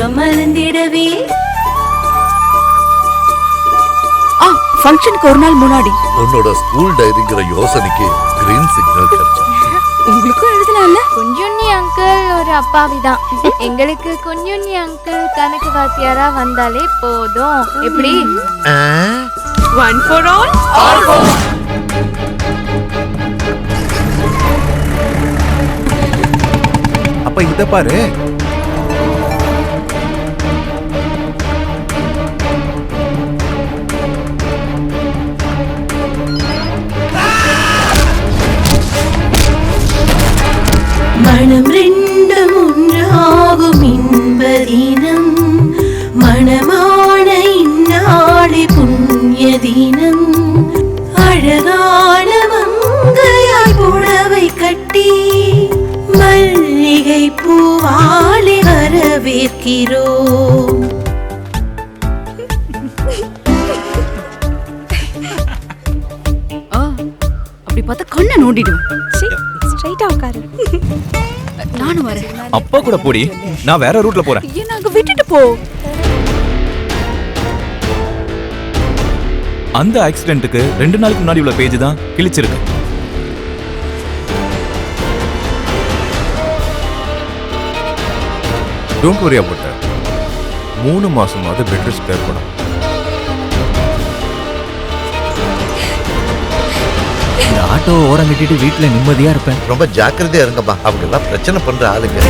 முகம் மறந்திடவே. ஃபங்க்ஷனுக்கு ஒரு நாள் முன்னாடி உன்னோட ஸ்கூல் டைரிங்கிற யோசனைக்கு கிரீன் சிக்னல் கிடைச்சு. உங்களுக்கும் எழுதலாம்ல. குஞ்சுண்ணி அங்கிள் ஒரு அப்பாவிதான். எங்களுக்கு குஞ்சுண்ணி அங்கிள் கணக்கு வாத்தியாரா வந்தாலே போதும். எப்படி? One for all. அப்ப இத பாரு. மனம் ரெண்டும் ஒன்றாகும் இன்பதினம், மனமான இந்நாளை புண்ணிய தினம். அழகான மங்கையாய் புடவை கட்டி மல்லிகை பூவாலை வரவேற்கிறோம். அப்படி பார்த்தா கண்ணை நோண்டிடுவேன். ஸ்ட்ரைட்டா உட்காரு. நானும் வரேன். அப்பா கூட போடி, நான் வேற ரூட்ல போறேன். என்ன அங்க விட்டுட்டு போ. அந்த ஆக்சிடென்ட்டுக்கு 2 நாளைக்கு முன்னாடி உள்ள பேஜ் தான் கிழிச்சிருக்கு. Don't worry about that. 3 மாசமாவது பெட் ரெஸ்ட் தேவைப்படும். இந்த ஆட்டோ ஓரம் கட்டிட்டு வீட்டுல நிம்மதியா இருப்பேன். ரொம்ப ஜாக்கிரதையா இருங்கப்பா, அவங்க எல்லாம் பிரச்சனை பண்ற ஆளுங்க.